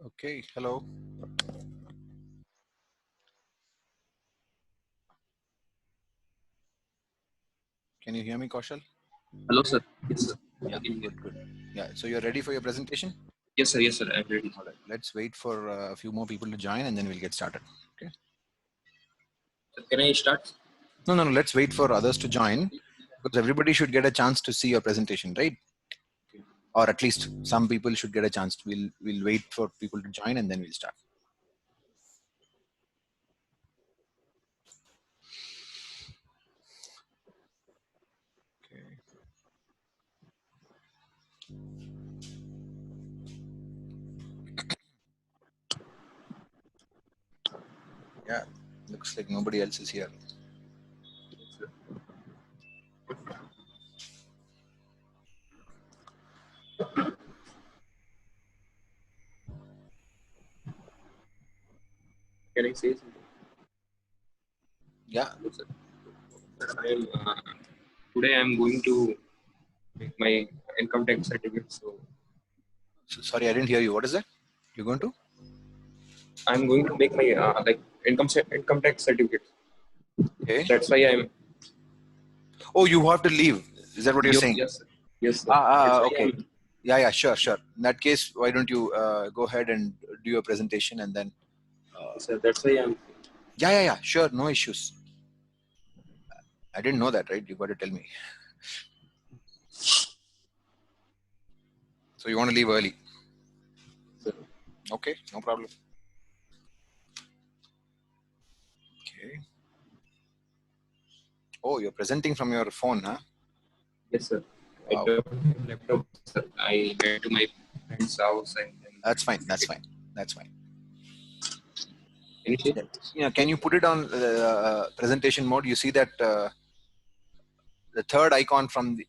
Okay, hello. Can you hear me, Kaushal? Hello, sir. Yes, sir. Yeah, good, good. Yeah, so you're ready for your presentation? Yes, sir. Yes, sir. I'm ready. All right, let's wait for a few more people to join and then we'll get started. Okay. Sir, can I start? No, let's wait for others to join because everybody should get a chance to see your presentation, right? Or at least some people should get a chance. We'll wait for people to join and then we'll start. Okay. Yeah, looks like nobody else is here. Can I say something? Yeah. Hello, sir. Sir, today I'm going to make my income tax certificate. So Sorry, I didn't hear you. What is that? You're going to? I'm going to make my income tax certificate. Okay. That's why I'm. Oh, you have to leave. Is that what you're saying? Yes, sir. Yes, sir. That's why Okay. I'm. Yeah, sure. In that case, why don't you go ahead and do your presentation and then. Yes, sir. That's why I'm. Yeah. Sure, no issues. I didn't know that, right? You got to tell me. So you want to leave early? Sir. Okay, no problem. Okay. Oh, you're presenting from your phone, huh? Yes, sir. Wow. I don't have laptop, sir. I went to my friend's house and. That's fine. That's fine. Can you see? Yeah. Can you put it on presentation mode? You see that the third icon from the.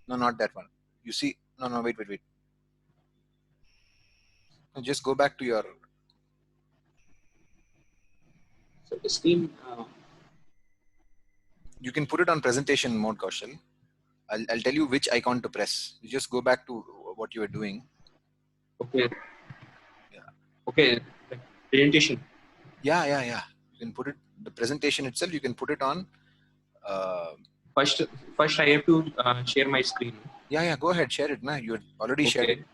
No, not that one. You see. No. Wait. No, just go back to your. So the screen. You can put it on presentation mode, Kaushal. I'll tell you which icon to press. You just go back to what you were doing. Okay. Yeah. Okay. Presentation. Yeah. You can put it, the presentation itself, you can put it on. First, I have to share my screen. Yeah, go ahead, share it. Nah, you already shared it.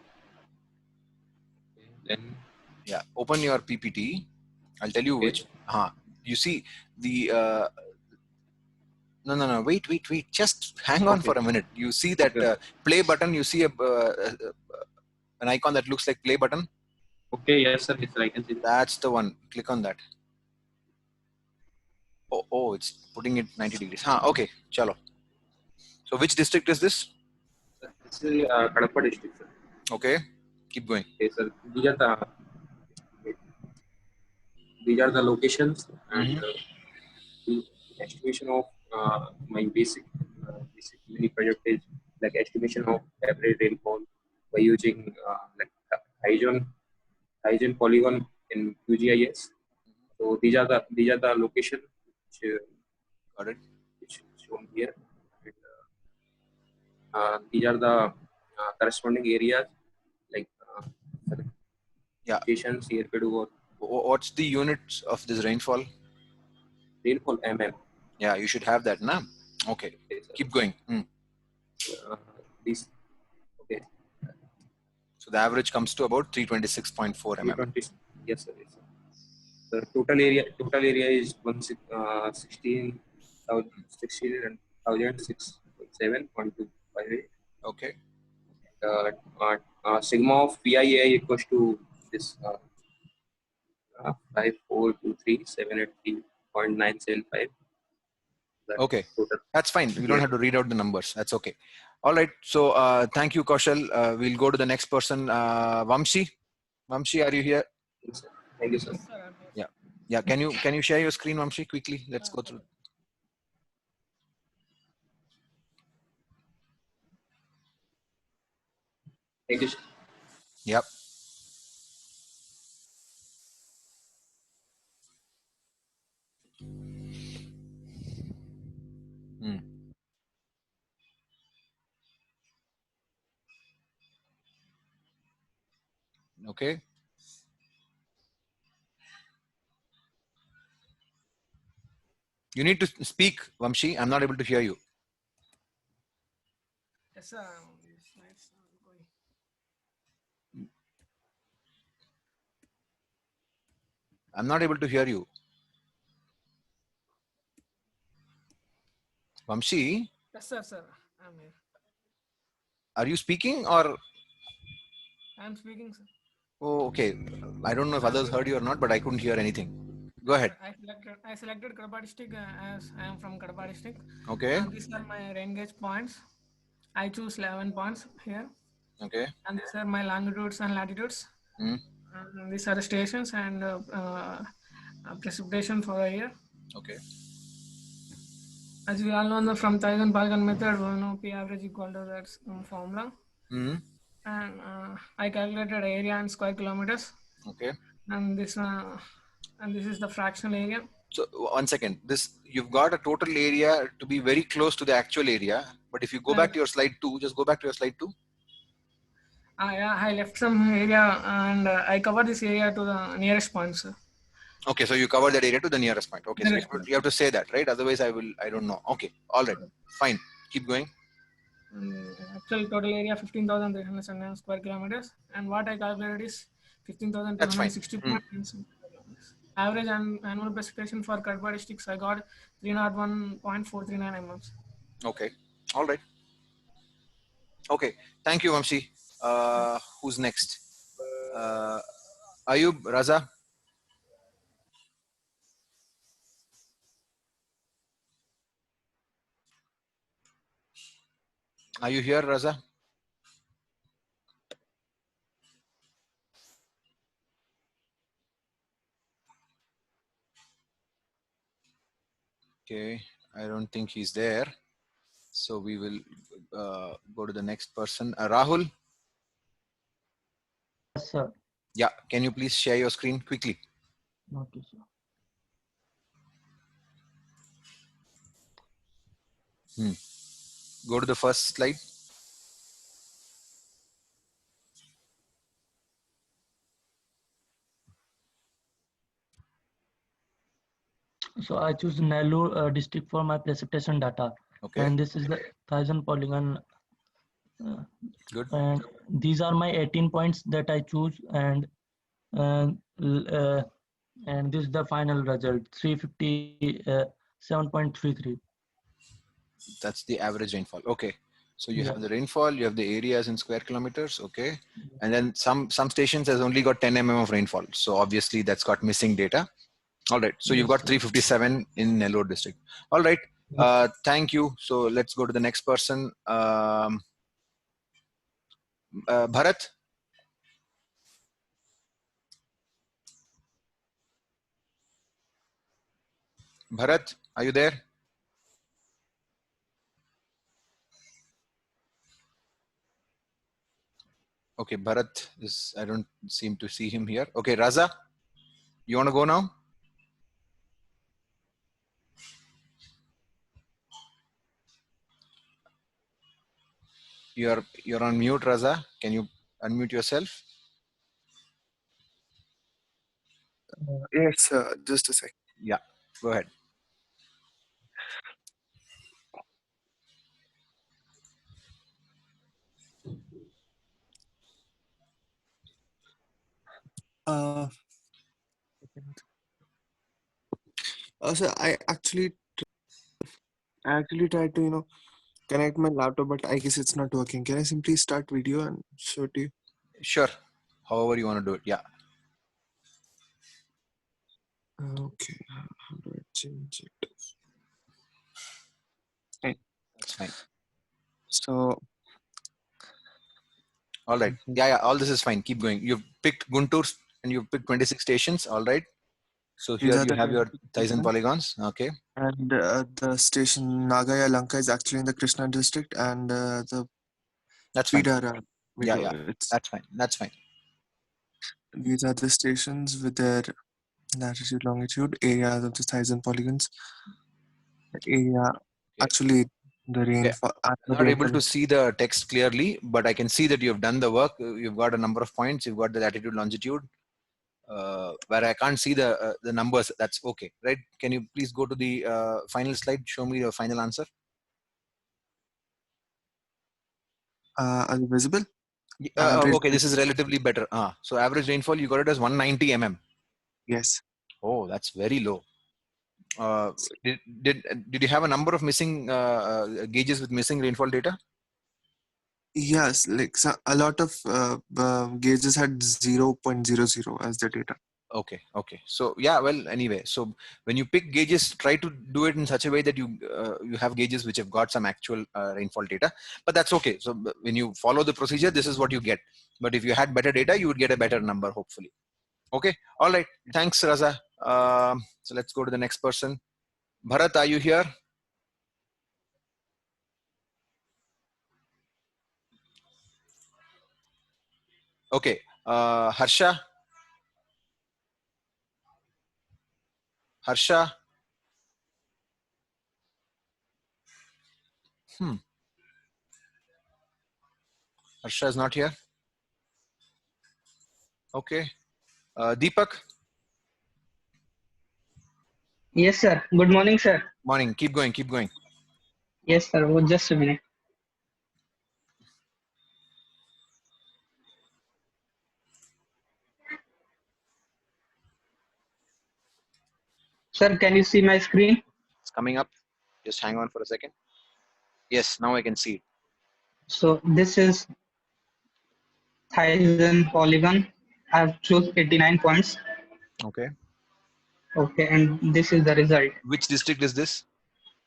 Then. Yeah, open your PPT. I'll tell you which. You see the. No. Wait. Just hang on for a minute. You see that play button. You see an icon that looks like play button. Okay. Yes, sir. Yes, sir. I can see that. That's the one. Click on that. Oh, it's putting it 90 degrees. Okay. Chalo. So which district is this? This is Kadapa district, sir. Okay. Keep going. Okay, sir. These are the locations and the estimation of my basic mini project is like estimation of average rainfall by using Hygiene polygon in QGIS. So these are the location Got it. which is shown here. And, these are the corresponding areas like stations here. What's the units of this rainfall? Rainfall mm. Yeah, you should have that, na? Okay. Keep going. This okay. So the average comes to about 326.4 mm. 320. Yes, sir. Yes, sir. The total area is 16,607.258. Okay. Sigma of PIA equals to this 5423783.975. Okay. Total. That's fine. We don't have to read out the numbers. That's okay. All right. So thank you, Kaushal. We'll go to the next person. Vamshi. Vamshi, are you here? Yes, thank you, sir. Yeah. Can you share your screen, Vamshi, quickly? Let's go through. Thank you, sir. Yep. Okay. You need to speak, Vamshi. I'm not able to hear you. Yes, sir. These slides are going. I'm not able to hear you. Vamshi, Yes, sir. I'm here. are you speaking or? I'm speaking, sir. Oh, okay. I don't know if others heard you or not, but I couldn't hear anything. Go ahead. I selected Kadapa district as I am from Kadapa district. Okay. These are my rain gauge points. I choose 11 points here. Okay. And these are my longitudes and latitudes. Hmm. And these are the stations and precipitation for the year. Okay. As we all know, from Thousand Polygon method, we know P average equal to that formula. Hmm. And I calculated area in square kilometers. Okay. And this is the fractional area. So 1 second. You've got a total area to be very close to the actual area. But if you go back to your slide 2, just go back to your slide 2. I left some area and I covered this area to the nearest point, sir. Okay, so you cover that area to the nearest point. Okay, so you have to say that, right? Otherwise, I don't know. Okay, all right, fine. Keep going. Actual total area 15,379 square kilometers, and what I calculated is 15,260 kilometers. Average annual precipitation for Kadapa districts, I got 301.439 mm. Okay, all right. Okay, thank you, Vamshi. Who's next? Ayub, Raza. Are you here, Raza? Okay, I don't think he's there. So we will go to the next person. Rahul? Yes, sir. Yeah, can you please share your screen quickly? Okay, sir. Go to the first slide. So I choose Nellore district for my precipitation data. Okay. And this is the 1000 polygon. Good. And these are my 18 points that I choose, and this is the final result, 357.33. That's the average rainfall. Okay. So you have the rainfall, you have the areas in square kilometers. Okay. And then some stations has only got 10 mm of rainfall. So obviously that's got missing data. All right. So you've got 357 in Nellore district. All right. Thank you. So let's go to the next person. Bharat. Bharat, are you there? Okay, Bharat is, I don't seem to see him here. Okay, Raza, you want to go now? You're on mute, Raza. Can you unmute yourself? Yes, just a sec. Yeah, go ahead. So I actually tried to connect my laptop, but I guess it's not working. Can I simply start video and show it to you? Sure. However you want to do it. Yeah. Okay. How do I change it? Fine. That's fine. So. All right. Yeah. All this is fine. Keep going. You've picked Guntur and you've picked 26 stations. All right. So here you have your 1000 polygons. Okay. And the station Nagaya Lanka is actually in the Krishna district, and the that's fine. Yeah. That's fine. That's fine. These are the stations with their latitude, longitude, areas of the 1000 polygons. Area, actually, the rainfall. I'm not able to see the text clearly, but I can see that you've done the work. You've got a number of points. You've got the latitude, longitude. where I can't see the numbers. That's okay, right? Can you please go to the final slide? Show me your final answer. Are they visible? Average Okay, this is relatively better. So average rainfall, you got it as 190 mm. Yes. Oh, that's very low. Did you have a number of missing gauges with missing rainfall data? Yes, like a lot of gauges had 0.00 as the data. Okay. So yeah, well, anyway, so when you pick gauges, try to do it in such a way that you have gauges which have got some actual rainfall data. But that's okay. So when you follow the procedure, this is what you get. But if you had better data, you would get a better number, hopefully. Okay. All right. Thanks, Raza. So let's go to the next person. Bharat, are you here? Okay. Harsha. Harsha. Harsha is not here. Okay. Deepak. Yes, sir. Good morning, sir. Morning. Keep going. Keep going. Yes, sir. Oh, just a minute. Sir, can you see my screen? It's coming up. Just hang on for a second. Yes, now I can see it. So this is Tizen polygon. I've chose 89 points. Okay. Okay, and this is the result. Which district is this?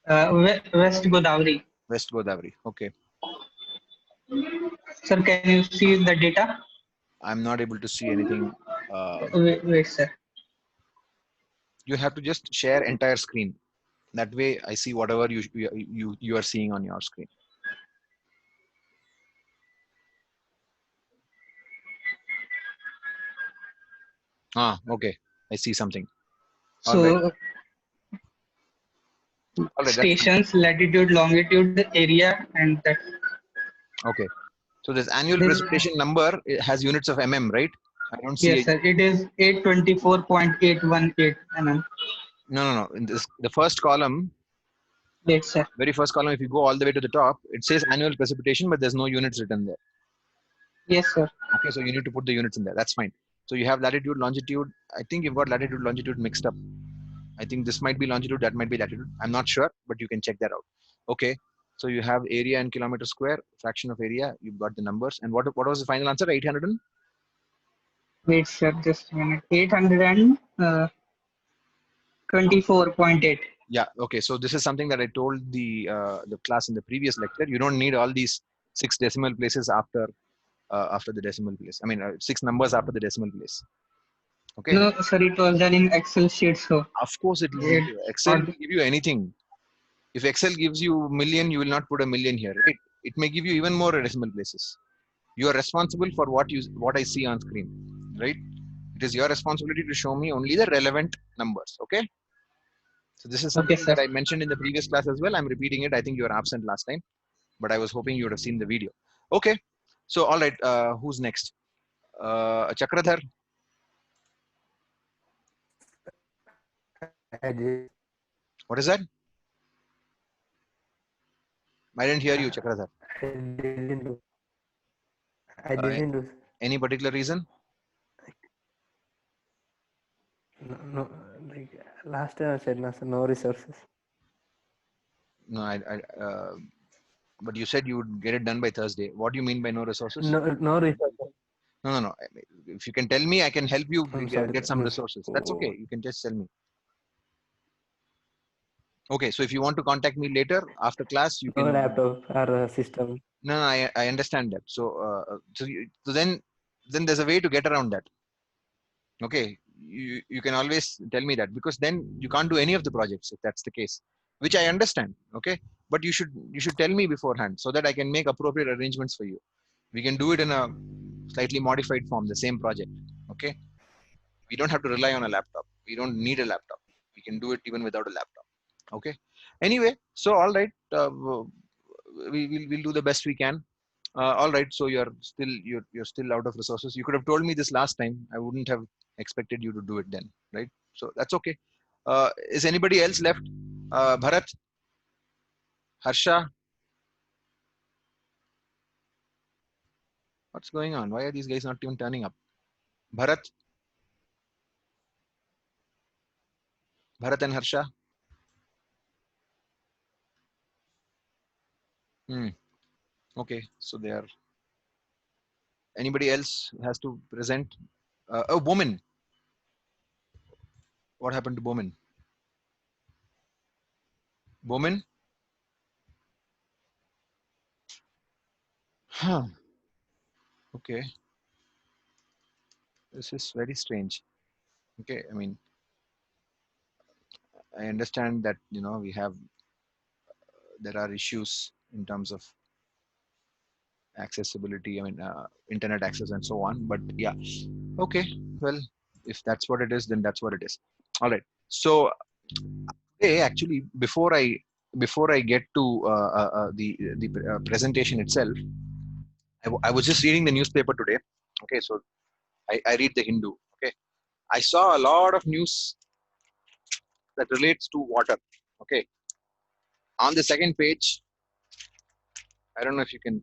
West Godavari. West Godavari. Okay. Sir, can you see the data? I'm not able to see anything. Wait, sir. You have to just share entire screen. That way I see whatever you are seeing on your screen. Okay. I see something. All So right. All right, stations, latitude, longitude, area, and that. Okay. So this annual precipitation number, it has units of mm, right? I don't see Yes, it. sir. It is 824.818 mm. No. In this, the first column, Yes, sir. very first column, if you go all the way to the top, it says annual precipitation, but there's no units written there. Yes, sir. Okay, so you need to put the units in there. That's fine. So you have latitude, longitude. I think you've got latitude, longitude mixed up. I think this might be longitude, that might be latitude. I'm not sure, but you can check that out. Okay. So you have area in kilometer square, fraction of area. You've got the numbers. And what was the final answer? 800 and? Wait, sir. Just a minute. 824.8. Yeah. Okay. So this is something that I told the class in the previous lecture. You don't need all these 6 decimal places after the decimal place. I mean, 6 numbers after the decimal place. Okay. No, sir, it was done in Excel sheet, so. Of course, Excel will give you anything. If Excel gives you million, you will not put a million here, right? It may give you even more decimal places. You are responsible for what I see on screen, right? It is your responsibility to show me only the relevant numbers. Okay. So this is something that I mentioned in the previous class as well. I'm repeating it. I think you were absent last time, but I was hoping you would have seen the video. Okay. So, all right. Who's next? Chakradhar. What is that? I didn't hear you, Chakradhar. I didn't do. Any particular reason? No, like last time I said no resources. No, but you said you would get it done by Thursday. What do you mean by no resources? No resources. No. If you can tell me, I can help you get some No. resources. That's okay. You can just tell me. Okay, so if you want to contact me later after class, you can. No laptop or system. No, I understand that. So, so then there's a way to get around that. Okay, you can always tell me that, because then you can't do any of the projects if that's the case, which I understand. Okay, but you should tell me beforehand so that I can make appropriate arrangements for you. We can do it in a slightly modified form, the same project. Okay, we don't have to rely on a laptop. We don't need a laptop. We can do it even without a laptop. Okay. Anyway, so all right, we'll do the best we can. All right, so you're still out of resources. You could have told me this last time. I wouldn't have expected you to do it then, right? So that's okay. Is anybody else left? Bharat, Harsha, what's going on? Why are these guys not even turning up? Bharat, Bharat and Harsha. Okay, so they are. Anybody else has to present? Oh, Bowman. What happened to Bowman? Bowman? Huh. Okay. This is very strange. Okay, I mean, I understand that, you know, there are issues in terms of accessibility, I mean, internet access and so on, but yeah. Okay, well, if that's what it is, then that's what it is. All right. So, hey, actually, before I get to the presentation itself, I was just reading the newspaper today. Okay, so I read the Hindu. Okay, I saw a lot of news that relates to water. Okay, on the second page, I don't know if you can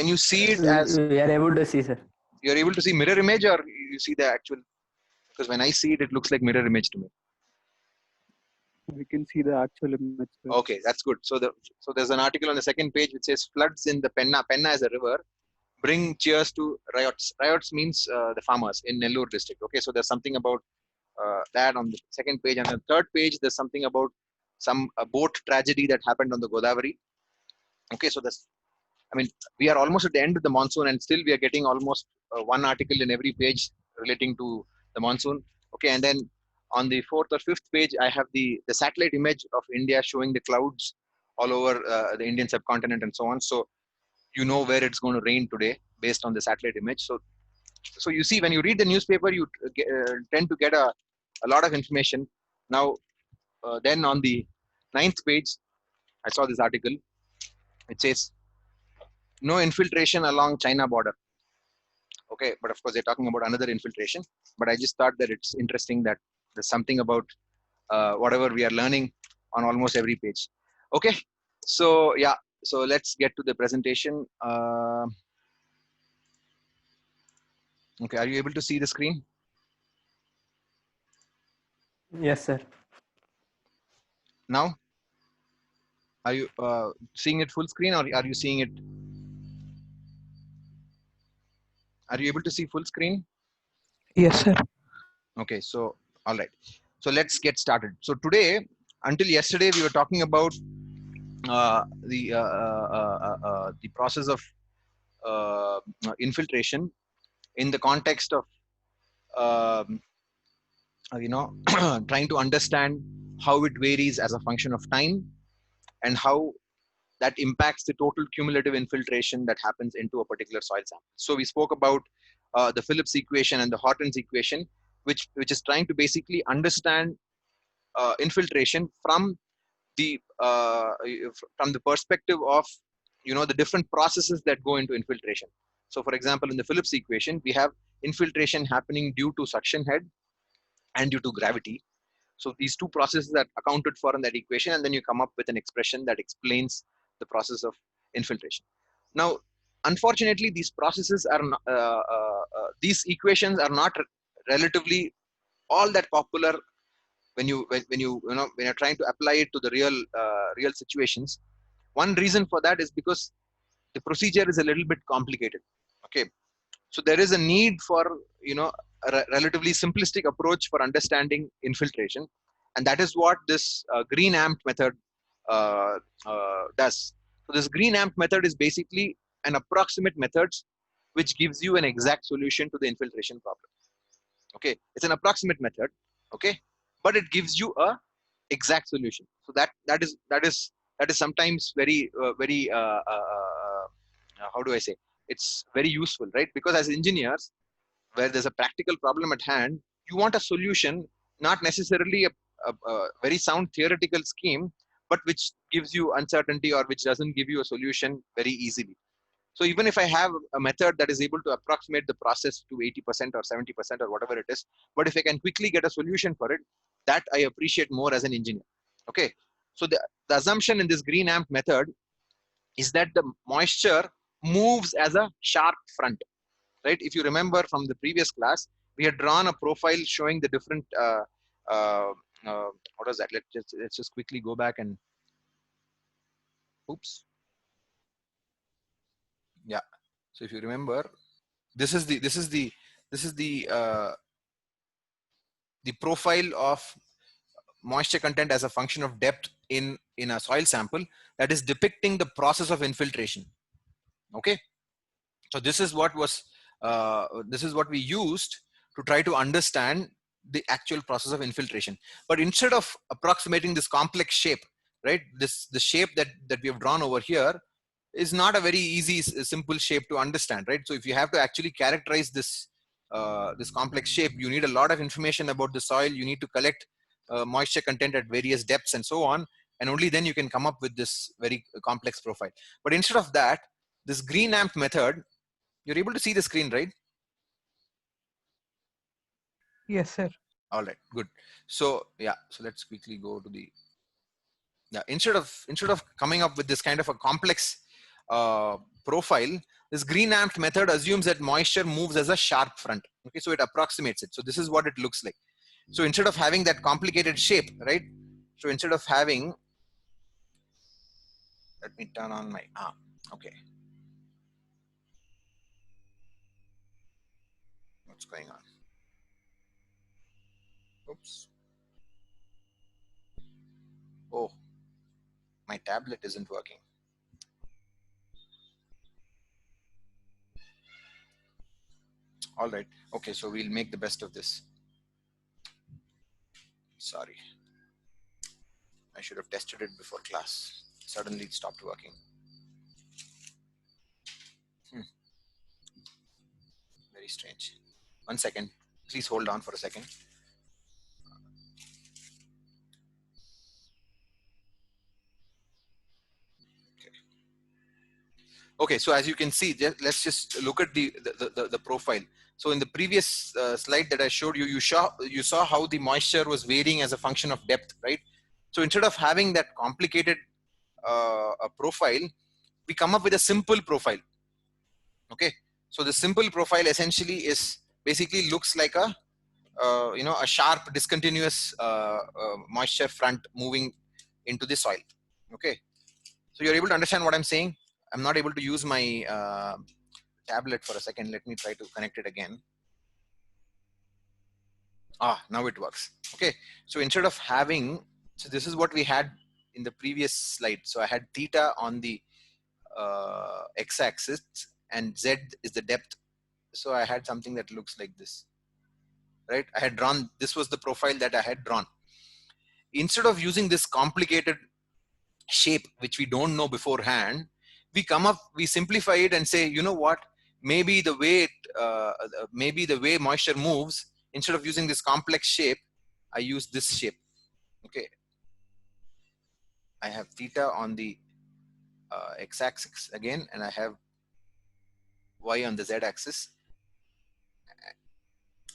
you see it as We are able to see, sir. you're able to see mirror image, or you see the actual? Because when I see it, it looks like mirror image to me. We can see the actual image, sir. Okay, that's good. So there's an article on the second page which says floods in the Penna. Penna is a river. Bring cheers to riots. Riots means the farmers in Nellore district. Okay, so there's something about that on the second page. On the third page, there's something about some boat tragedy that happened on the Godavari. Okay, so I mean, we are almost at the end of the monsoon, and still we are getting almost one article in every page relating to the monsoon. Okay, and then on the fourth or fifth page, I have the satellite image of India showing the clouds all over the Indian subcontinent and so on. So you know where it's going to rain today based on the satellite image. So you see, when you read the newspaper, you tend to get a lot of information. Now, then on the ninth page, I saw this article. It says, no infiltration along China border. Okay, but of course they're talking about another infiltration. But I just thought that it's interesting that there's something about whatever we are learning on almost every page. Okay, so yeah, so let's get to the presentation. Okay, are you able to see the screen? Yes, sir. Now, are you seeing it full screen, or are you seeing it? Are you able to see full screen? Yes, sir. Okay, so all right. So let's get started. So today, until yesterday, we were talking about the process of infiltration in the context of trying to understand how it varies as a function of time and how that impacts the total cumulative infiltration that happens into a particular soil sample. So we spoke about the Phillips equation and the Horton's equation, which is trying to basically understand infiltration from the perspective of the different processes that go into infiltration. So for example, in the Phillips equation, we have infiltration happening due to suction head and due to gravity. So these two processes are accounted for in that equation, and then you come up with an expression that explains the process of infiltration. Now, unfortunately, these processes are these equations are not relatively all that popular when you're trying to apply it to the real situations. One reason for that is because the procedure is a little bit complicated. Okay, so there is a need for a relatively simplistic approach for understanding infiltration, and that is what this green AMP method does. So this green AMP method is basically an approximate method which gives you an exact solution to the infiltration problem. Okay, it's an approximate method. Okay, but it gives you a exact solution. So that is sometimes very how do I say? It's very useful, right? Because as engineers, where there's a practical problem at hand, you want a solution, not necessarily a very sound theoretical scheme, but which gives you uncertainty or which doesn't give you a solution very easily. So even if I have a method that is able to approximate the process to 80% or 70% or whatever it is, but if I can quickly get a solution for it, that I appreciate more as an engineer. Okay. So the assumption in this green amp method is that the moisture moves as a sharp front, right? If you remember from the previous class, we had drawn a profile showing the different, what was that? Let's just quickly go back and, oops. Yeah. So if you remember, this is the profile of moisture content as a function of depth in a soil sample that is depicting the process of infiltration. Okay. So this is what we used to try to understand the actual process of infiltration. But instead of approximating this complex shape, right, the shape that we have drawn over here is not a very easy, simple shape to understand, right? So if you have to actually characterize this this complex shape, you need a lot of information about the soil. You need to collect moisture content at various depths and so on, and only then you can come up with this very complex profile. But instead of that, this green amp method, you're able to see the screen, right? Yes, sir. All right, good. So yeah, so let's quickly go to the, yeah, instead of coming up with this kind of a complex profile, this green amp method assumes that moisture moves as a sharp front. Okay, so it approximates it. So this is what it looks like. So instead of having that complicated shape, right? So instead of having, let me turn on my, okay. What's going on? Oops. Oh, my tablet isn't working. All right. Okay, so we'll make the best of this. Sorry. I should have tested it before class. Suddenly it stopped working. Very strange. 1 second. Please hold on for a second. Okay, so as you can see, let's just look at the profile. So in the previous slide that I showed you, you saw how the moisture was varying as a function of depth, right? So instead of having that complicated a profile, we come up with a simple profile. Okay, so the simple profile essentially is basically looks like a a sharp discontinuous moisture front moving into the soil. Okay, so you're able to understand what I'm saying. I'm not able to use my tablet for a second. Let me try to connect it again. Now it works. Okay, so instead of having, so this is what we had in the previous slide. So I had theta on the x-axis and z is the depth. So I had something that looks like this, right? I had drawn, this was the profile that I had drawn. Instead of using this complicated shape, which we don't know beforehand, we simplify it and say, you know what, maybe the way moisture moves, instead of using this complex shape, I use this shape. Okay, I have theta on the x-axis again, and I have y on the z-axis,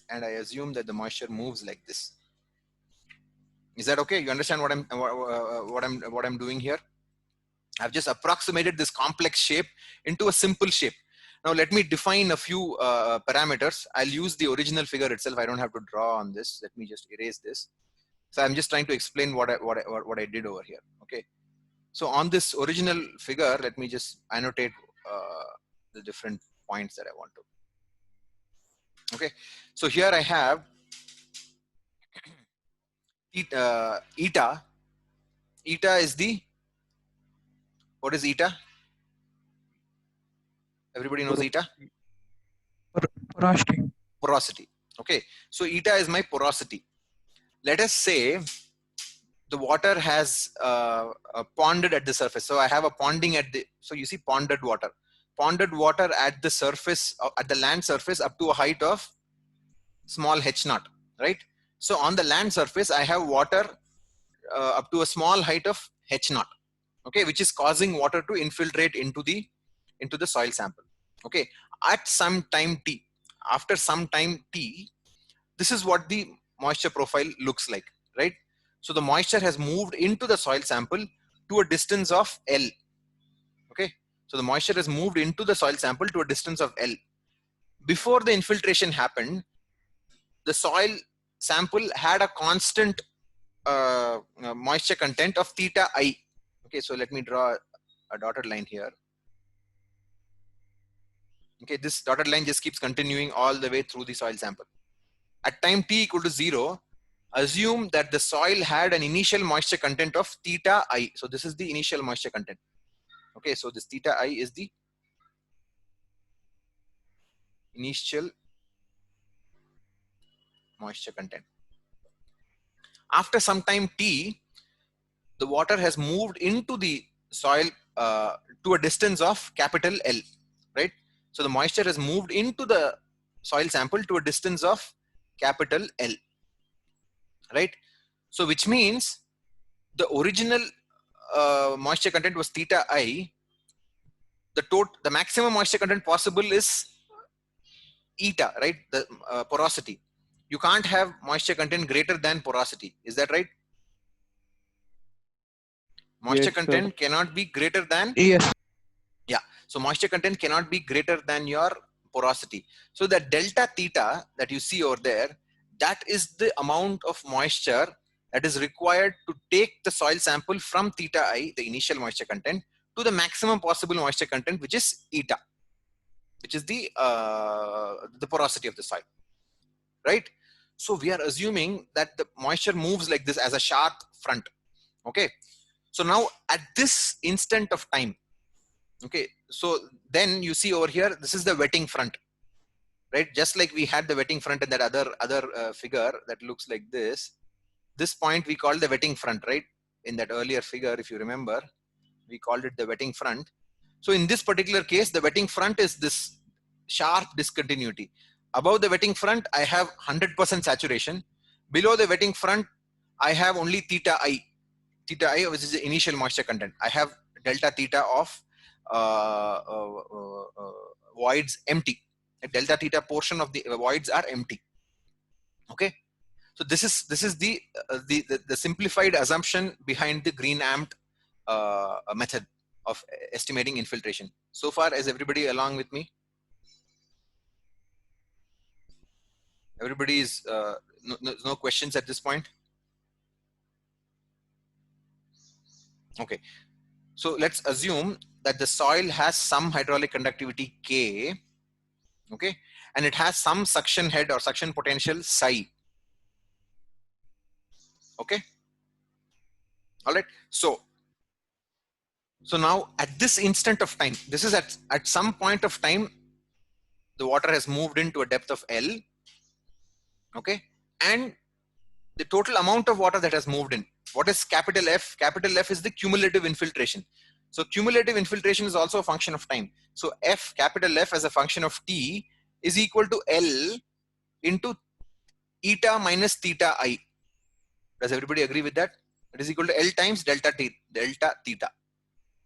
and I assume that the moisture moves like this. Is that okay? You understand what I'm doing here? I've just approximated this complex shape into a simple shape. Now let me define a few parameters. I'll use the original figure itself. I don't have to draw on this. Let me just erase this. So I'm just trying to explain what I did over here. Okay. So on this original figure, let me just annotate the different points that I want to. Okay. So here I have eta. Eta is the, what is eta? Everybody knows eta? Porosity. Porosity. Okay. So eta is my porosity. Let us say the water has ponded at the surface. So I have a ponding at the, so you see ponded water. Ponded water at the surface, at the land surface up to a height of small h naught, right? So on the land surface, I have water up to a small height of H naught, okay, which is causing water to infiltrate into the soil sample. Okay, at some time t, after some time t, this is what the moisture profile looks like, right? So the moisture has moved into the soil sample to a distance of L. Okay, so the moisture has moved into the soil sample to a distance of L. Before the infiltration happened, the soil sample had a constant moisture content of theta I. Okay, so let me draw a dotted line here. Okay, this dotted line just keeps continuing all the way through the soil sample. At time t equal to 0, assume that the soil had an initial moisture content of theta I. So this is the initial moisture content. Okay, so this theta I is the initial moisture content. After some time t, the water has moved into the soil to a distance of capital L, right? So the moisture has moved into the soil sample to a distance of capital L, right? So which means the original moisture content was theta I. The maximum moisture content possible is eta, right? The porosity. You can't have moisture content greater than porosity. Is that right? Moisture Yes, sir. content cannot be greater than. Yes. Yeah. So moisture content cannot be greater than your porosity. So the delta theta that you see over there, that is the amount of moisture that is required to take the soil sample from theta I, the initial moisture content, to the maximum possible moisture content, which is eta, which is the porosity of the soil, right? So we are assuming that the moisture moves like this as a sharp front. Okay. So now at this instant of time, okay, so then you see over here, this is the wetting front, right? Just like we had the wetting front in that other figure that looks like this. This point we called the wetting front, right? In that earlier figure, if you remember, we called it the wetting front. So in this particular case, the wetting front is this sharp discontinuity. Above the wetting front, I have 100% saturation. Below the wetting front, I have only theta I, which is the initial moisture content. I have delta theta of voids empty. A delta theta portion of the voids are empty. Okay, so this is the simplified assumption behind the Green-Amt method of estimating infiltration. So far, is everybody along with me? Everybody is no questions at this point? Okay, so let's assume that the soil has some hydraulic conductivity K, okay, and it has some suction head or suction potential psi. Okay, all right. So now at this instant of time, this is at some point of time, the water has moved into a depth of L, okay, and the total amount of water that has moved in. What is capital F? Capital F is the cumulative infiltration. So cumulative infiltration is also a function of time. So F, capital F as a function of T is equal to L into eta minus theta I. Does everybody agree with that? It is equal to L times delta theta,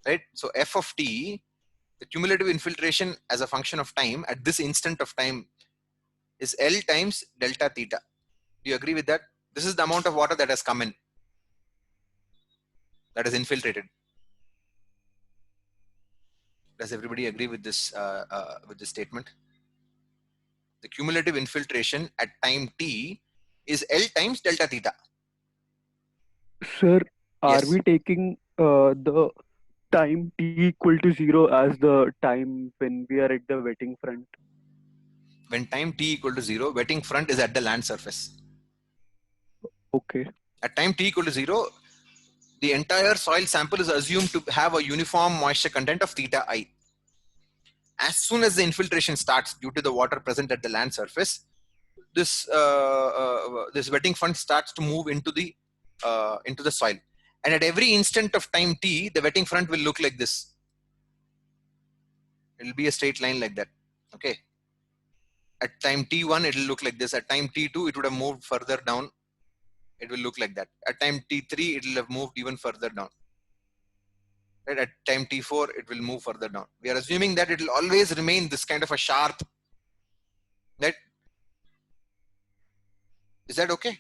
right? So F of T, the cumulative infiltration as a function of time at this instant of time is L times delta theta. Do you agree with that? This is the amount of water that has come in, that is infiltrated. Does everybody agree with this statement? The cumulative infiltration at time t is L times delta theta. Sir, are Yes. we taking the time t equal to 0 as the time when we are at the wetting front? When time t equal to 0, wetting front is at the land surface. Okay. At time t equal to 0, the entire soil sample is assumed to have a uniform moisture content of theta I. As soon as the infiltration starts due to the water present at the land surface, this wetting front starts to move into the soil. And at every instant of time t, the wetting front will look like this. It will be a straight line like that. Okay. At time t1, it will look like this. At time t2, it would have moved further down. It will look like that. At time t3, it will have moved even further down. right? At time t4, it will move further down. We are assuming that it will always remain this kind of a sharp, right? Is that okay?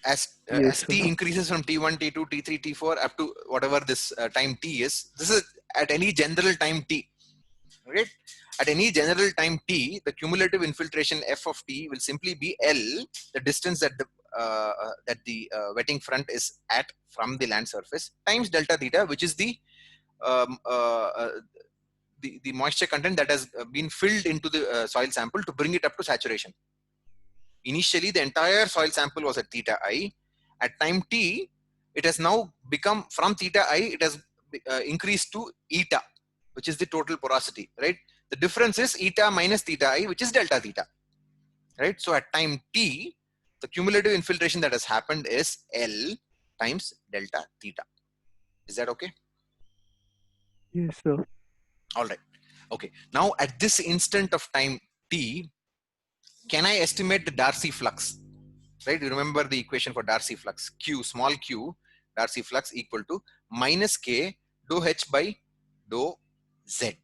As Yes, t sir. increases from t1, t2, t3, t4 up to whatever this time t is, this is at any general time t, right? At any general time t, the cumulative infiltration f of t will simply be L, the distance that the wetting front is at from the land surface, times delta theta, which is the moisture content that has been filled into the soil sample to bring it up to saturation. Initially, the entire soil sample was at theta I. At time t, it has now become, from theta I, it has increased to eta, which is the total porosity, right? The difference is eta minus theta I, which is delta theta, right? So at time t, the cumulative infiltration that has happened is L times delta theta. Is that okay? Yes, sir. All right. Okay. Now at this instant of time t, can I estimate the Darcy flux? Right? You remember the equation for Darcy flux. Q, small q, Darcy flux equal to minus K dou H by dou Z.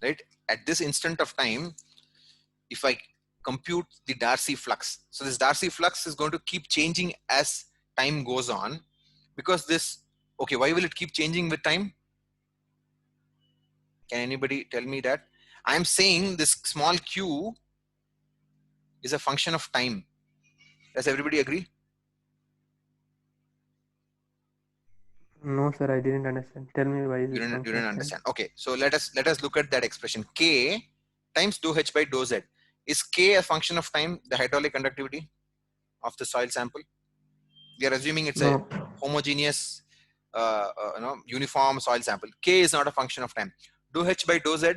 Right? At this instant of time, if I compute the Darcy flux, so this Darcy flux is going to keep changing as time goes on, because this, okay, why will it keep changing with time? Can anybody tell me that? I'm saying this small q is a function of time. Does everybody agree? No, sir, I didn't understand. Tell me why is You it didn't function of time? understand. Okay, so let us look at that expression. K times dou H by dou Z. Is K a function of time, the hydraulic conductivity of the soil sample? We are assuming it's a No. homogeneous, uniform soil sample. K is not a function of time. Dou H by dou Z,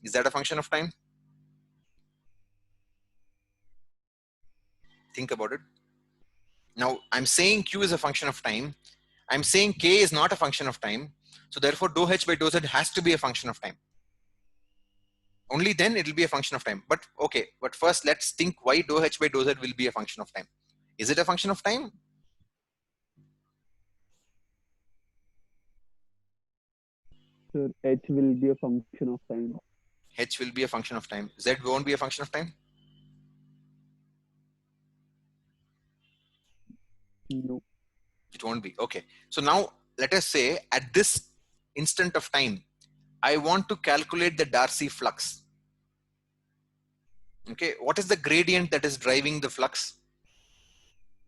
is that a function of time? Think about it. Now, I'm saying Q is a function of time. I'm saying K is not a function of time. So therefore, dou H by dou Z has to be a function of time. Only then it will be a function of time. But okay, but first let's think why dou H by dou Z will be a function of time. Is it a function of time? Sir, H will be a function of time. H will be a function of time. Z won't be a function of time? No. It won't be. Okay. So now let us say at this instant of time, I want to calculate the Darcy flux. Okay. What is the gradient that is driving the flux?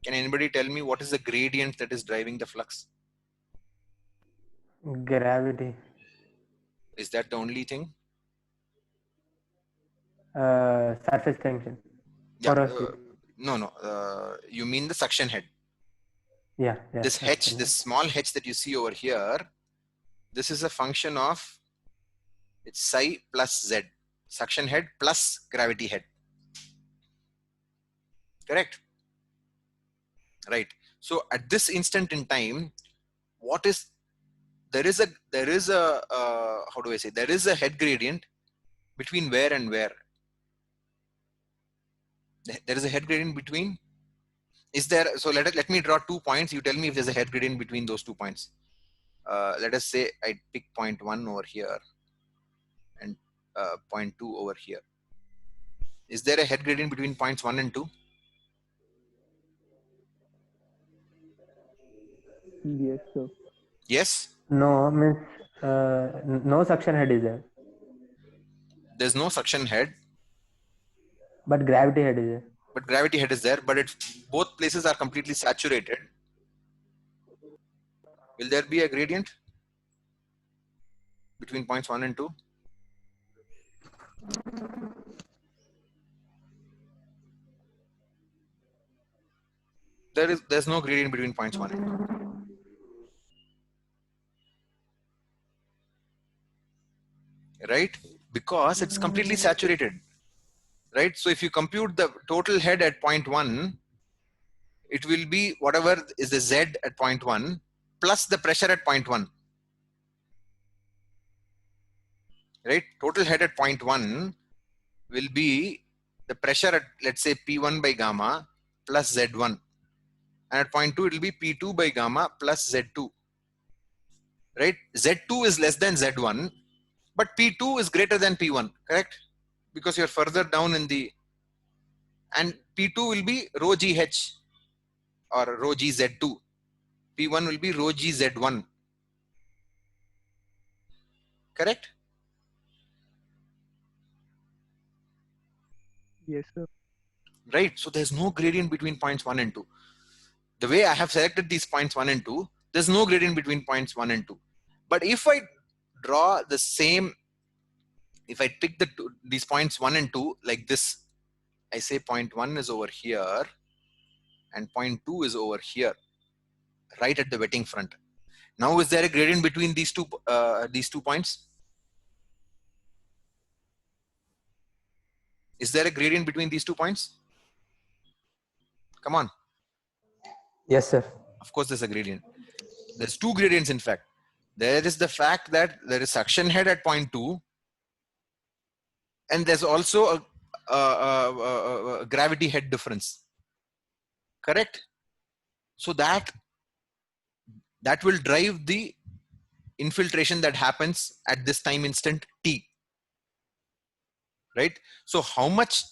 Can anybody tell me what is the gradient that is driving the flux? Gravity. Is that the only thing? Surface tension. Yeah. Porosity. No. You mean the suction head. Yeah. This H, this small H that you see over here, this is a function of it's psi plus Z, suction head plus gravity head. Correct? Right. So at this instant in time, there is a how do I say, there is a head gradient between where and where? There is a head gradient between, is there? So let me draw 2 points. You tell me if there's a head gradient between those 2 points. Let us say I pick point 1 over here and point 2 over here. Is there a head gradient between points 1 and 2? Yes, sir. Yes? No, means no suction head is there. There's no suction head, But gravity head is there. but gravity head is there, but both places are completely saturated. Will there be a gradient between points 1 and 2? There's no gradient between points 1 and 2. Right? Because it's completely saturated. Right? So if you compute the total head at point 1, it will be whatever is the Z at point 1 plus the pressure at point 1. Right? Total head at point 1 will be the pressure at, let's say, P1 by gamma plus Z1. and at point 2 it will be P2 by gamma plus Z2, right? Z2 is less than Z1, but P2 is greater than P1, correct? Because you're further down in the, and P2 will be rho GH or rho GZ2. P1 will be rho GZ1, correct? Yes, sir. Right, so there's no gradient between points 1 and 2. The way I have selected these points 1 and 2, there's no gradient between points 1 and 2. But if I draw the same, if I pick these points 1 and 2 like this, I say point 1 is over here and point 2 is over here, right at the wetting front. Now is there a gradient between these two points? Is there a gradient between these 2 points? Come on. Yes, sir. Of course there's a gradient. There's 2 gradients in fact. There is the fact that there is suction head at point 2, and there's also a gravity head difference, correct? So that will drive the infiltration that happens at this time instant t, right? So how much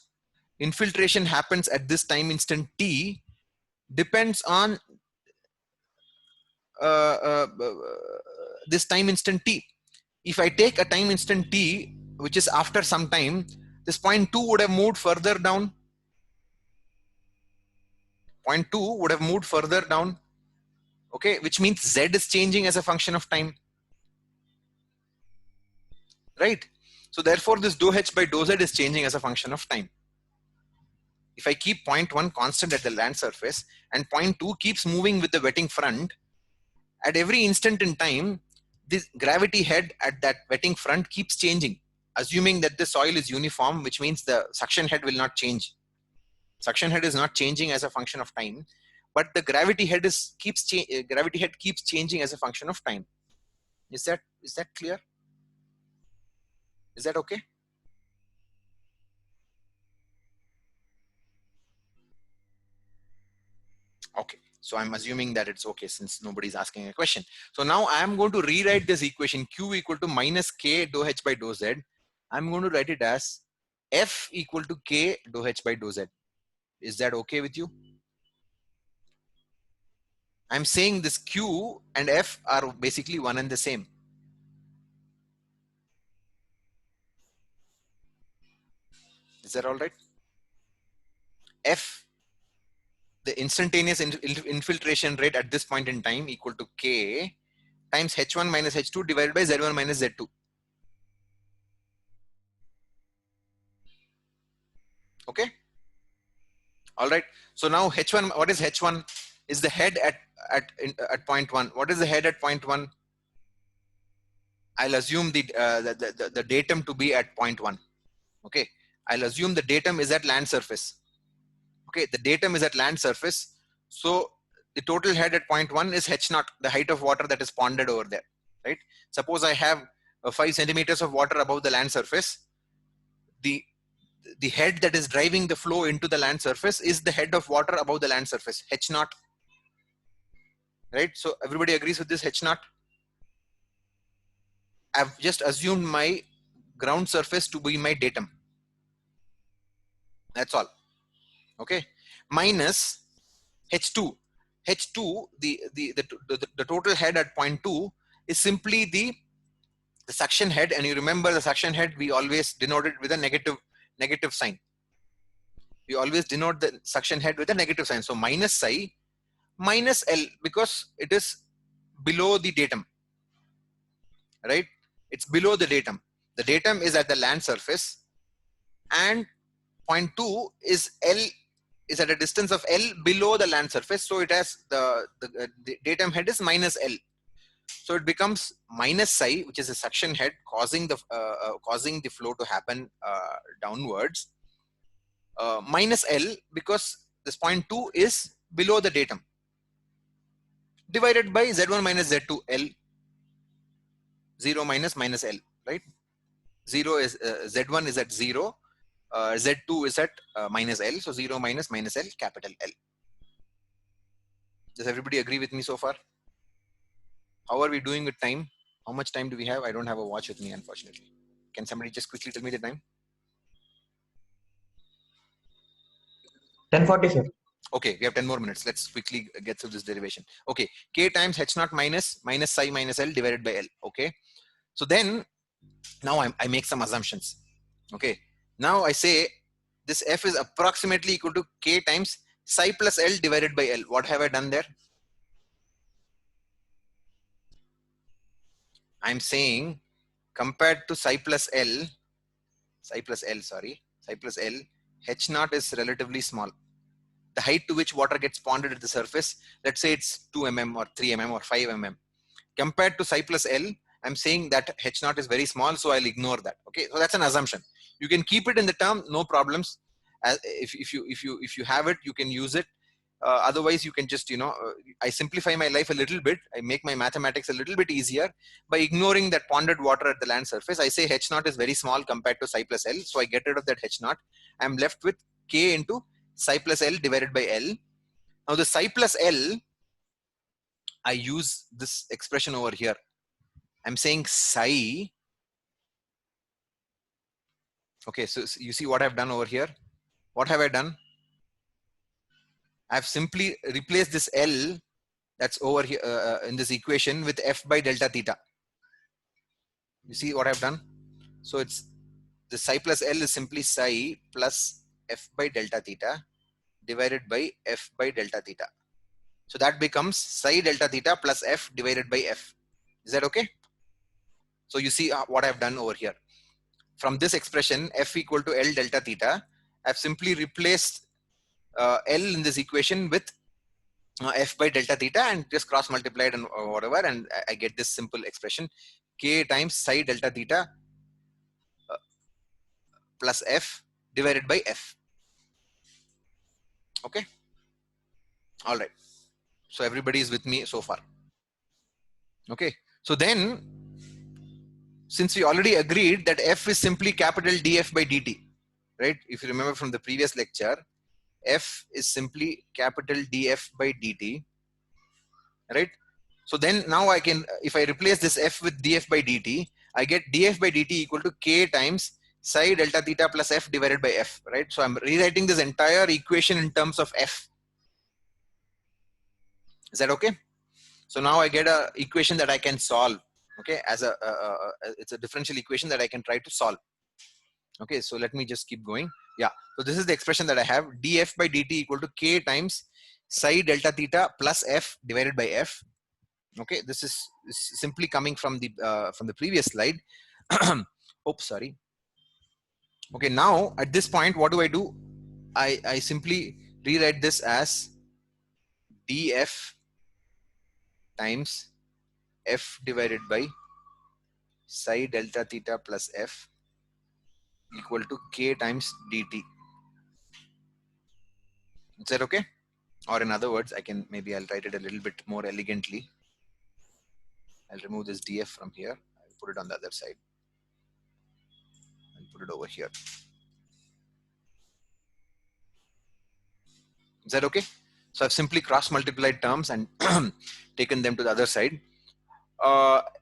infiltration happens at this time instant t depends on this time instant t. If I take a time instant t which is after some time, this point 2 would have moved further down. Point 2 would have moved further down, okay, which means z is changing as a function of time, right? So therefore this dou h by dou z is changing as a function of time. If I keep point 1 constant at the land surface and point 2 keeps moving with the wetting front, at every instant in time, this gravity head at that wetting front keeps changing, assuming that the soil is uniform, which means the suction head will not change. Suction head is not changing as a function of time, but the gravity head keeps changing as a function of time. Is that clear? Is that okay? Okay, so I'm assuming that it's okay since nobody's asking a question. So now I'm going to rewrite this equation Q equal to minus K dou H by dou Z. I'm going to write it as F equal to K dou H by dou Z. Is that okay with you? I'm saying this Q and F are basically one and the same. Is that all right? F, the instantaneous infiltration rate at this point in time, equal to K times H1 minus H2 divided by Z1 minus Z2. Okay. All right. So now H1, what is H1? Is the head at point 1. What is the head at point 1? I'll assume the datum to be at point 1. Okay. I'll assume the datum is at land surface. Okay. The datum is at land surface. So the total head at point 1 is H0, the height of water that is ponded over there, right? Suppose I have 5 centimeters of water above the land surface. The head that is driving the flow into the land surface is the head of water above the land surface, H0, right? So everybody agrees with this H0. I've just assumed my ground surface to be my datum. That's all. Okay. Minus H2. H2, the total head at point 2 is simply the suction head, and you remember the suction head we always denote it with a negative sign. We always denote the suction head with a negative sign. So minus psi minus L, because it is below the datum, right? It's below the datum. The datum is at the land surface, and point 2 is L, is at a distance of L below the land surface. So it has the datum head is minus L. So it becomes minus psi, which is a suction head causing the flow to happen downwards, minus L, because this point 2 is below the datum, divided by Z1 minus Z2, L, 0 minus L, right? 0 is Z1 is at 0, Z2 is at minus L, so 0 minus L, capital L. Does everybody agree with me so far? How are we doing with time? How much time do we have? I don't have a watch with me, unfortunately. Can somebody just quickly tell me the time? 10:45. Okay, we have 10 more minutes. Let's quickly get through this derivation. Okay, K times H naught minus psi minus L divided by L. Okay, so then now I make some assumptions. Okay, now I say this F is approximately equal to K times psi plus L divided by L. What have I done there? I'm saying compared to psi plus L, H naught is relatively small. The height to which water gets ponded at the surface, let's say it's 2 mm or 3 mm or 5 mm. Compared to psi plus L, I'm saying that H naught is very small, so I'll ignore that. Okay, so that's an assumption. You can keep it in the term, no problems. If you have it, you can use it. Otherwise, you can just, I simplify my life a little bit. I make my mathematics a little bit easier by ignoring that ponded water at the land surface. I say H naught is very small compared to psi plus L, so I get rid of that H naught. I'm left with K into psi plus L divided by L. Now the psi plus L, I use this expression over here. I'm saying psi. Okay, so you see what I've done over here. What have I done? I've simply replaced this L that's over here in this equation with F by delta theta. You see what I've done? So it's the psi plus L is simply psi plus F by delta theta divided by F by delta theta. So that becomes psi delta theta plus F divided by F. Is that okay? So you see what I've done over here. From this expression, F equal to L delta theta, I've simply replaced L in this equation with F by delta theta and just cross multiplied and whatever, and I get this simple expression, K times psi delta theta plus F divided by F. Okay. All right. So everybody is with me so far. Okay. So then, since we already agreed that F is simply capital dF by dt, right? If you remember from the previous lecture, F is simply capital dF by dt, right? So then now I can, if I replace this F with dF by dt, I get dF by dt equal to K times psi delta theta plus F divided by F, right? So I'm rewriting this entire equation in terms of F. Is that okay? So now I get a equation that I can solve. Okay, as it's a differential equation that I can try to solve. Okay, so let me just keep going. Yeah, so this is the expression that I have, dF by dt equal to K times psi delta theta plus F divided by F. Okay, this is simply coming from the previous slide. Oops, sorry. Okay, now at this point, what do? I simply rewrite this as dF times F divided by psi delta theta plus F equal to K times dt. Is that okay? Or in other words, I'll write it a little bit more elegantly. I'll remove this dF from here. I'll put it on the other side. I'll put it over here. Is that okay? So I've simply cross multiplied terms and taken them to the other side.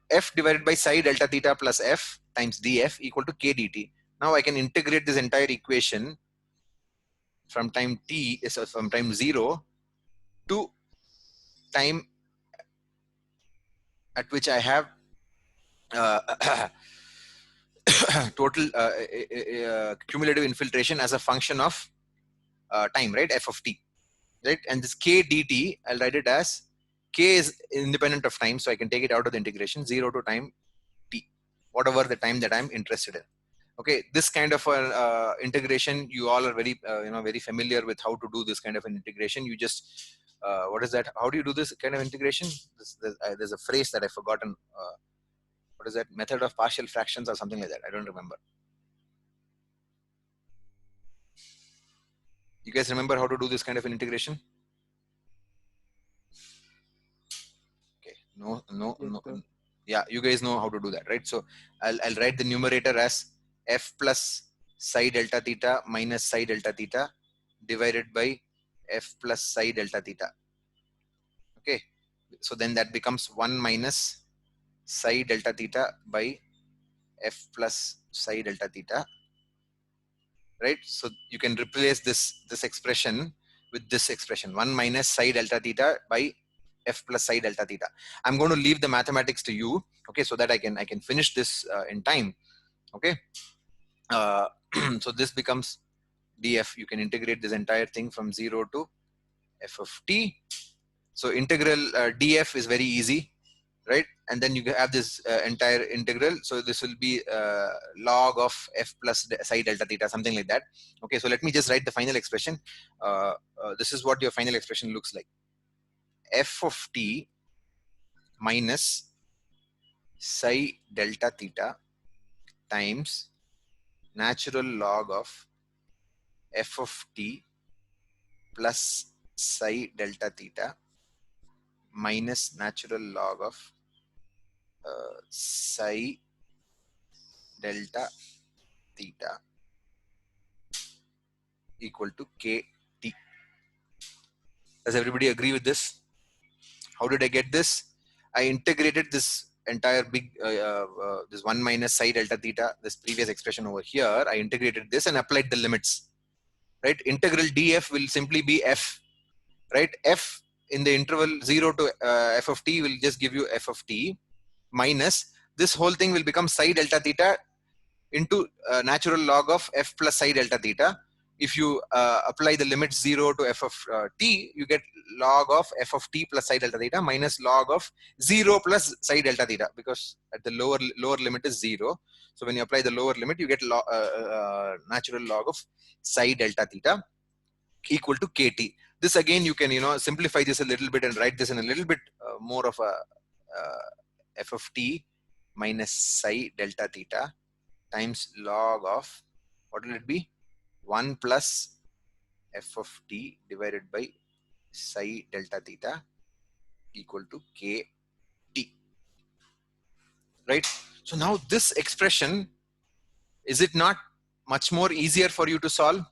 F divided by psi delta theta plus F times dF equal to K dt. Now I can integrate this entire equation from time t, so from time 0 to time at which I have total cumulative infiltration as a function of time, right? F of t, right? And this K dt, I'll write it as K is independent of time, so I can take it out of the integration, 0 to time t, whatever the time that I'm interested in. Okay, this kind of integration, you all are very very familiar with how to do this kind of an integration. You just what is that? How do you do this kind of integration? There's a phrase that I've forgotten. What is that? Method of partial fractions or something like that. I don't remember. You guys remember how to do this kind of an integration? Okay, no. Yeah, you guys know how to do that, right? So I'll write the numerator as F plus psi delta theta minus psi delta theta divided by F plus psi delta theta. Okay, so then that becomes 1 minus psi delta theta by f plus psi delta theta, right? So you can replace this expression with this expression, 1 minus psi delta theta by f plus psi delta theta. I'm going to leave the mathematics to you, okay, so that I can finish this in time. Okay, so this becomes df. You can integrate this entire thing from 0 to f of t. So integral df is very easy, right? And then you have this entire integral. So this will be log of f plus psi delta theta, something like that. Okay, so let me just write the final expression. This is what your final expression looks like. F of t minus psi delta theta times natural log of f of t plus psi delta theta minus natural log of psi delta theta equal to kt. Does everybody agree with this? How did I get this? I integrated this entire big this 1 minus psi delta theta, this previous expression over here. I integrated this and applied the limits, right? Integral df will simply be f, right? F in the interval 0 to f of t will just give you f of t minus this whole thing will become psi delta theta into natural log of f plus psi delta theta. If you apply the limit 0 to f of t, you get log of f of t plus psi delta theta minus log of 0 plus psi delta theta, because at the lower limit is 0. So when you apply the lower limit, you get natural log of psi delta theta equal to kt. This again, you can simplify this a little bit and write this in a little bit more of a f of t minus psi delta theta times log of, what will it be? 1 plus f of t divided by psi delta theta equal to kt, right? So now this expression, is it not much more easier for you to solve?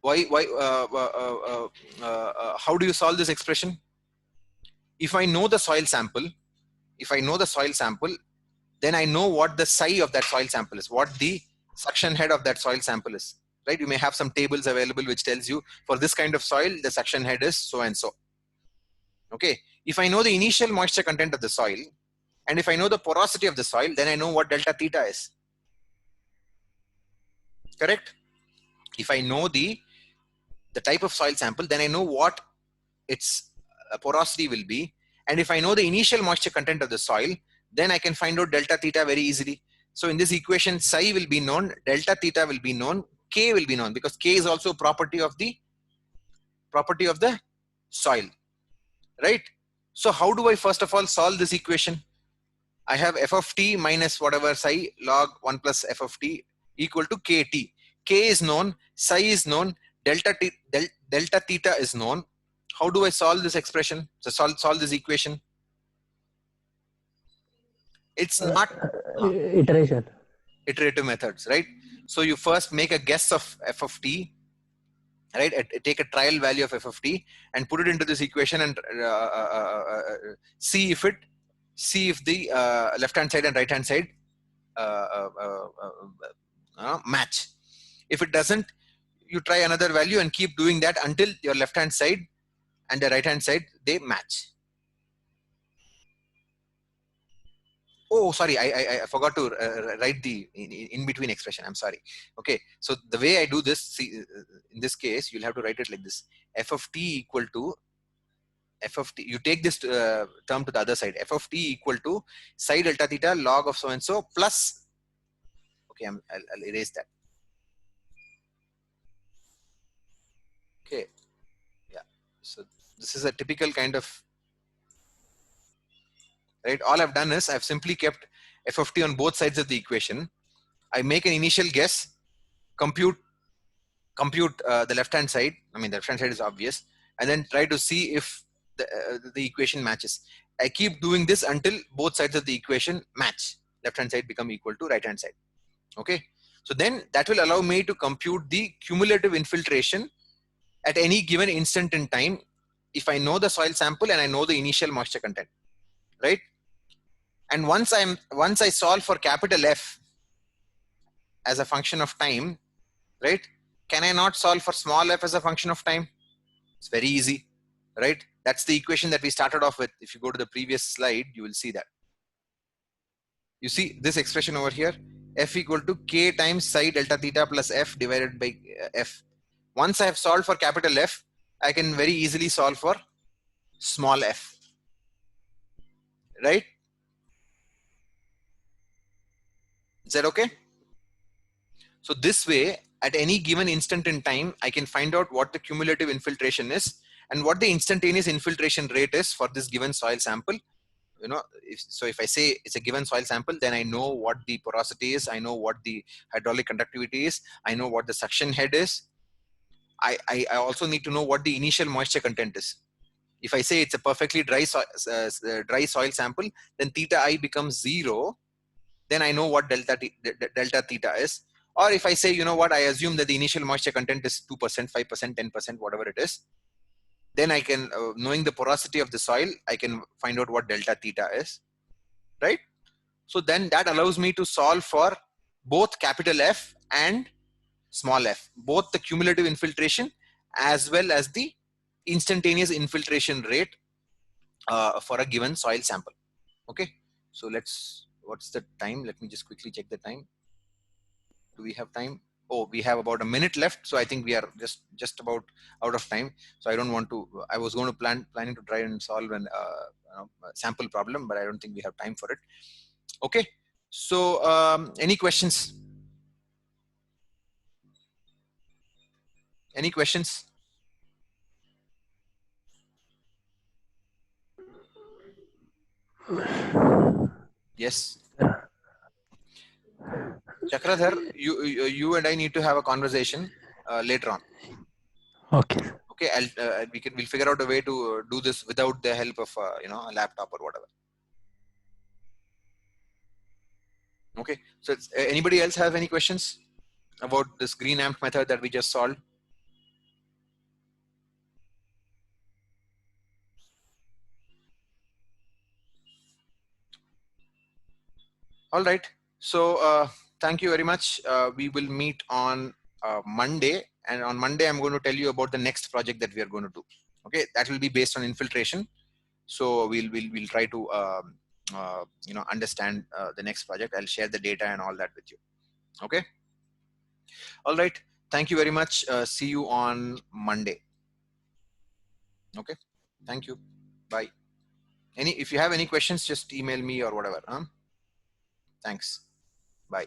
Why? How do you solve this expression? If I know the soil sample, then I know what the psi of that soil sample is, what the suction head of that soil sample is, right? You may have some tables available which tells you for this kind of soil, the suction head is so and so. Okay. If I know the initial moisture content of the soil, and if I know the porosity of the soil, then I know what delta theta is. Correct? If I know the type of soil sample, then I know what its porosity will be. And if I know the initial moisture content of the soil, then I can find out delta theta very easily. So in this equation, psi will be known, delta theta will be known, k will be known, because k is also a property of the soil, right? So how do I first of all solve this equation? I have f of t minus whatever psi log 1 plus f of t equal to kt. K is known, psi is known, delta theta is known. How do I solve this expression? So solve this equation. It's not iterative methods, right? So you first make a guess of f of t, right? Take a trial value of f of t and put it into this equation and see if the left hand side and right hand side match. If it doesn't, you try another value and keep doing that until your left hand side and the right hand side, they match. Oh, sorry, I forgot to write the in between expression. I'm sorry. Okay, so the way I do this, see, in this case, you'll have to write it like this: f of t equal to f of t. You take this term to the other side. F of t equal to psi delta theta log of so and so plus. Okay, I'll erase that. Okay, yeah. So this is a typical kind of. Right, all I've done is I've simply kept f of t on both sides of the equation. I make an initial guess, compute the left hand side. I mean, the left hand side is obvious, and then try to see if the equation matches. I keep doing this until both sides of the equation match. Left hand side become equal to right hand side. Okay, so then that will allow me to compute the cumulative infiltration at any given instant in time, if I know the soil sample and I know the initial moisture content, right? And once I solve for capital F as a function of time, right? Can I not solve for small f as a function of time? It's very easy, right? That's the equation that we started off with. If you go to the previous slide, you will see that. You see this expression over here, f equal to k times psi delta theta plus f divided by f. Once I have solved for capital F, I can very easily solve for small f, right? Is that okay? So this way, at any given instant in time, I can find out what the cumulative infiltration is and what the instantaneous infiltration rate is for this given soil sample. You know, if I say it's a given soil sample, then I know what the porosity is, I know what the hydraulic conductivity is, I know what the suction head is. I also need to know what the initial moisture content is. If I say it's a perfectly dry soil sample, then theta I becomes 0. Then I know what delta theta is. Or if I say, you know what, I assume that the initial moisture content is 2%, 5%, 10%, whatever it is. Then I can, knowing the porosity of the soil, I can find out what delta theta is, right? So then that allows me to solve for both capital F and small f, both the cumulative infiltration as well as the instantaneous infiltration rate for a given soil sample. Okay, so what's the time? Let me just quickly check the time. Do we have time? Oh, we have about a minute left, so I think we are just about out of time. So I don't want to. I was going to planning to try and solve an sample problem, but I don't think we have time for it. Okay, so any questions? Any questions? Yes. Chakradhar, you and I need to have a conversation later on. Okay. Okay, we'll figure out a way to do this without the help of a laptop or whatever. Okay, so anybody else have any questions about this green amp method that we just solved? All right, so thank you very much. We will meet on Monday, and on Monday I'm going to tell you about the next project that we are going to do. Okay, that will be based on infiltration. So we'll try to understand the next project. I'll share the data and all that with you. Okay. All right. Thank you very much. See you on Monday. Okay. Thank you. Bye. If you have any questions, just email me or whatever. Thanks. Bye.